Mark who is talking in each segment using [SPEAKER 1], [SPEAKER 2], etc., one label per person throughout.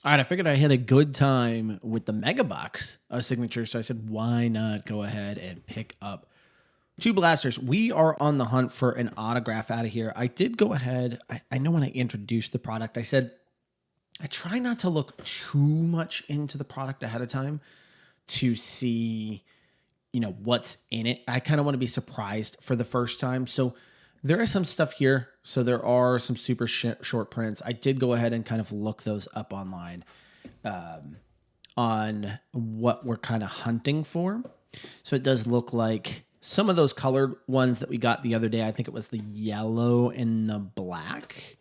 [SPEAKER 1] All right, I figured I had a good time with the Mega Box signature, so I said, why not go ahead and pick up two blasters? We are on the hunt for an autograph out of here. I did go ahead. I know when I introduced the product, I said I try not to look too much into the product ahead of time to see, what's in it. I kind of want to be surprised for the first time. So there is some stuff here. So there are some super short prints. I did go ahead and kind of look those up online on what we're kind of hunting for. So it does look like some of those colored ones that we got the other day, I think it was the yellow and the black,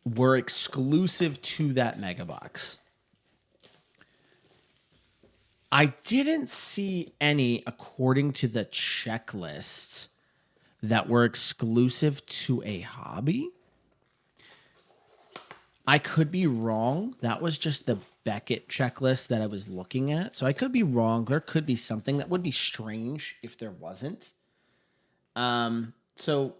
[SPEAKER 1] were exclusive to that Mega Box. I didn't see any, according to the checklists, that were exclusive to a hobby. I could be wrong. That was just the Beckett checklist that I was looking at. So I could be wrong. There could be something that would be strange if there wasn't. So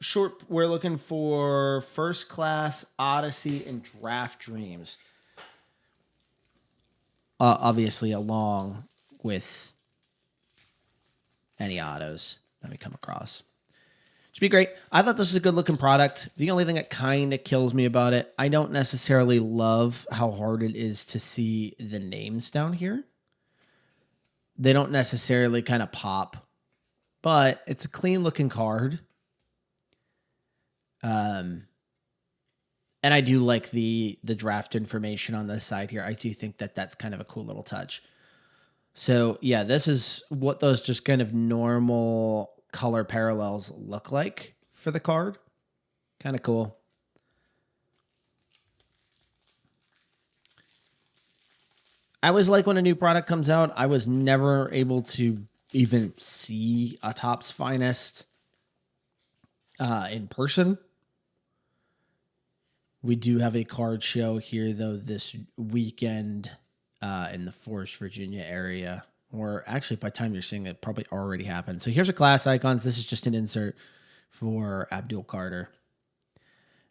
[SPEAKER 1] short, we're looking for First Class, Odyssey, and Draft Dreams. Obviously, along with any autos that we come across. Should be great. I thought this was a good looking product. The only thing that kind of kills me about it, I don't necessarily love how hard it is to see the names down here. They don't necessarily kind of pop, but it's a clean looking card. And I do like the draft information on this side here. I do think that that's kind of a cool little touch. So yeah, this is what those just kind of normal color parallels look like for the card. Kind of cool. I always like when a new product comes out. I was never able to even see a Topps Finest in person. We do have a card show here, though, this weekend in the Forest, Virginia area. Or actually, by the time you're seeing it, probably already happened. So here's a class icons. This is just an insert for Abdul Carter.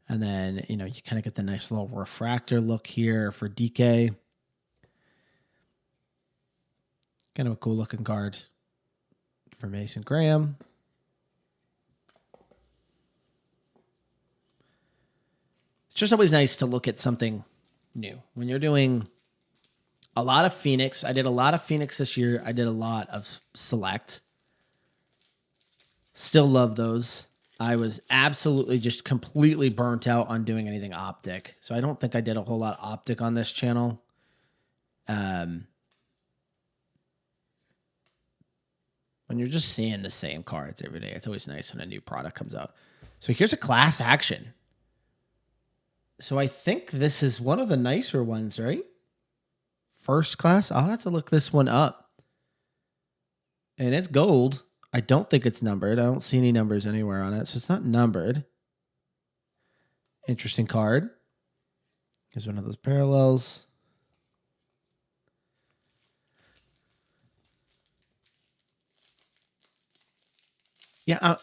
[SPEAKER 1] And then, you kind of get the nice little refractor look here for DK. Kind of a cool looking card for Mason Graham. It's just always nice to look at something new. When you're doing a lot of Phoenix, I did a lot of Phoenix this year. I did a lot of Select. Still love those. I was absolutely just completely burnt out on doing anything Optic. So I don't think I did a whole lot of Optic on this channel. When you're just seeing the same cards every day, it's always nice when a new product comes out. So here's a class action. So I think this is one of the nicer ones, right? First Class. I'll have to look this one up. And it's gold. I don't think it's numbered. I don't see any numbers anywhere on it, so it's not numbered. Interesting card. Here's one of those parallels. Yeah,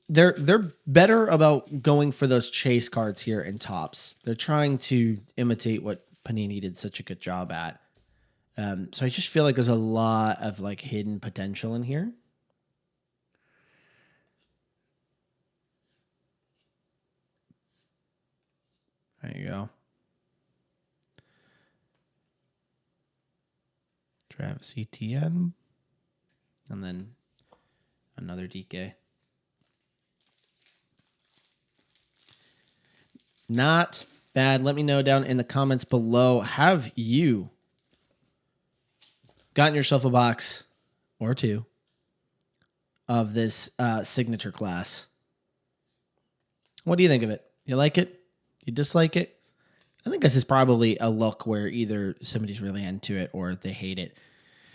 [SPEAKER 1] they're better about going for those chase cards here in Topps. They're trying to imitate what Panini did such a good job at. So I just feel like there's a lot of like hidden potential in here. There you go. Travis Etienne. And then another DK. Not bad. Let me know down in the comments below. Have you gotten yourself a box or two of this signature class? What do you think of it? You like it? You dislike it? I think this is probably a look where either somebody's really into it or they hate it.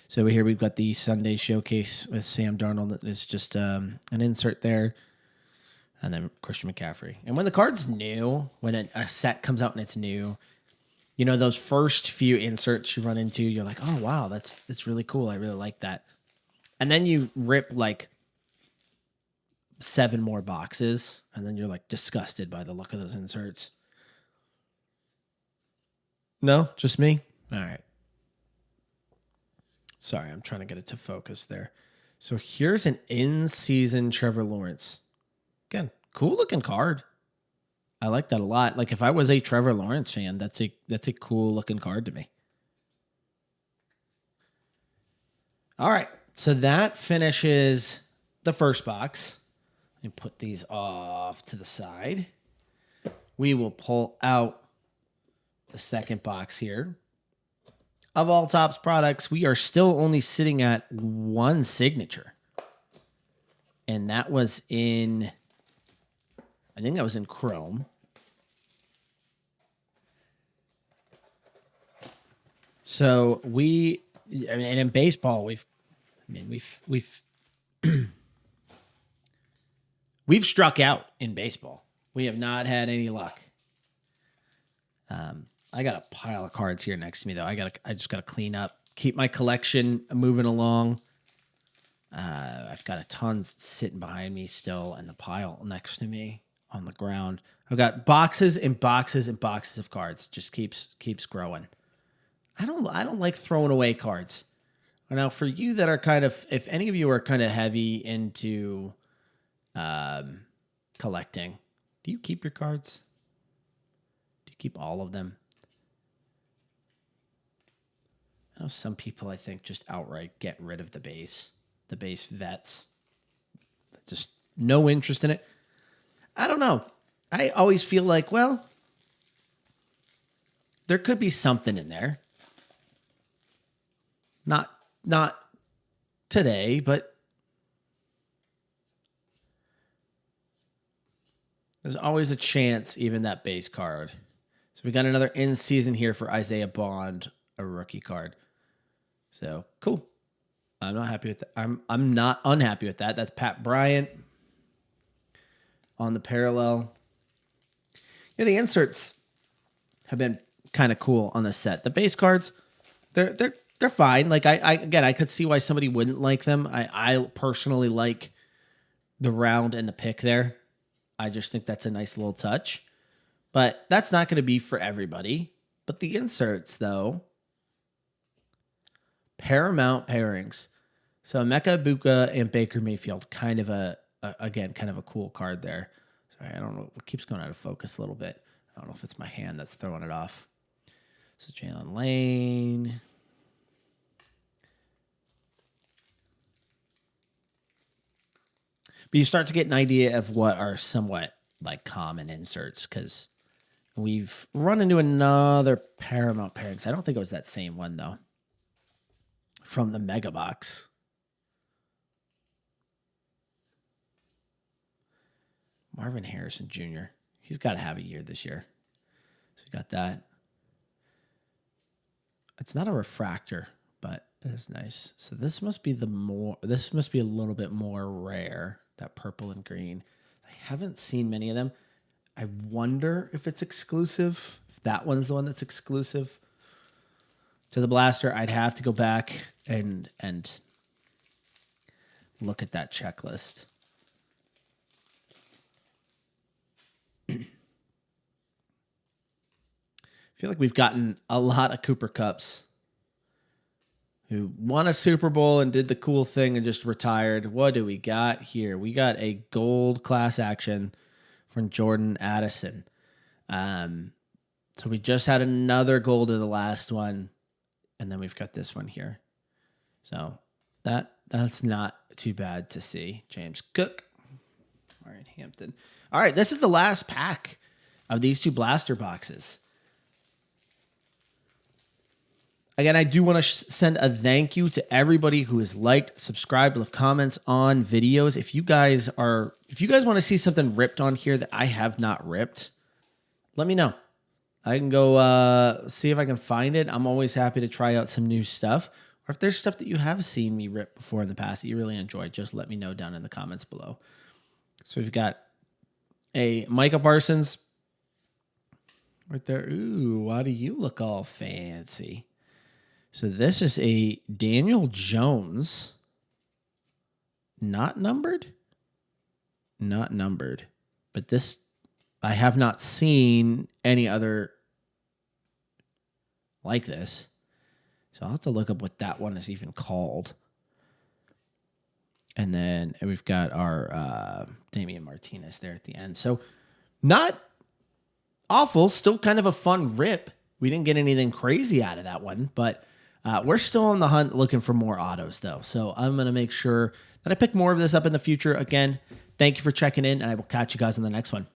[SPEAKER 1] So here we've got the Sunday Showcase with Sam Darnold. That is just an insert there. And then Christian McCaffrey. And when the card's new, when a set comes out and it's new, those first few inserts you run into, you're like, oh, wow, that's really cool. I really like that. And then you rip like 7 more boxes, and then you're like disgusted by the look of those inserts. No, just me? All right. Sorry, I'm trying to get it to focus there. So here's an in-season Trevor Lawrence. Again, cool looking card. I like that a lot. Like if I was a Trevor Lawrence fan, that's a cool looking card to me. All right. So that finishes the first box. Let me put these off to the side. We will pull out the second box here. Of all Topps products, we are still only sitting at one signature. And that was in, I think that was in Chrome. So and in baseball, we've we've struck out in baseball. We have not had any luck. I got a pile of cards here next to me though. I just gotta clean up, keep my collection moving along. I've got a ton sitting behind me still, and the pile next to me on the ground. I've got boxes and boxes and boxes of cards. Just keeps growing. I don't like throwing away cards. Now, for you that are kind of, if any of you are kind of heavy into collecting, do you keep your cards? Do you keep all of them? I know some people, I think, just outright get rid of the base vets. Just no interest in it. I don't know. I always feel like, well, there could be something in there. Not today, but there's always a chance, even that base card. So we got another in season here for Isaiah Bond, a rookie card. So cool. I'm not happy with that. I'm not unhappy with that. That's Pat Bryant on the parallel. Yeah, the inserts have been kind of cool on this set. The base cards, they're fine. Like I could see why somebody wouldn't like them. I personally like the round and the pick there. I just think that's a nice little touch. But that's not going to be for everybody. But the inserts, though, Paramount pairings. So Mecca Ibuka and Baker Mayfield, kind of a cool card there. Sorry, I don't know. It keeps going out of focus a little bit. I don't know if it's my hand that's throwing it off. So Jalen Lane. But you start to get an idea of what are somewhat like common inserts, because we've run into another Paramount pairings. I don't think it was that same one, though, from the Mega Box. Marvin Harrison Jr. He's got to have a year this year. So we got that. It's not a refractor, but it is nice. So this must be a little bit more rare, that purple and green. I haven't seen many of them. I wonder if it's exclusive. If that one's the one that's exclusive to the blaster, I'd have to go back and look at that checklist. I feel like we've gotten a lot of Cooper Kupps who won a Super Bowl and did the cool thing and just retired. What do we got here? We got a gold class action from Jordan Addison. So we just had another gold in the last one, and then we've got this one here. So that's not too bad to see. James Cook. All right, Hampton. All right, this is the last pack of these two blaster boxes. Again, I do want to send a thank you to everybody who has liked, subscribed, left comments on videos. If you guys want to see something ripped on here that I have not ripped, let me know. I can go see if I can find it. I'm always happy to try out some new stuff. Or if there's stuff that you have seen me rip before in the past that you really enjoyed, just let me know down in the comments below. So we've got a Micah Parsons right there. Ooh, why do you look all fancy? So this is a Daniel Jones. Not numbered? Not numbered. But this, I have not seen any other like this. So I'll have to look up what that one is even called. And then we've got our Damian Martinez there at the end. So not awful. Still kind of a fun rip. We didn't get anything crazy out of that one, but we're still on the hunt looking for more autos, though. So I'm going to make sure that I pick more of this up in the future. Again, thank you for checking in, and I will catch you guys on the next one.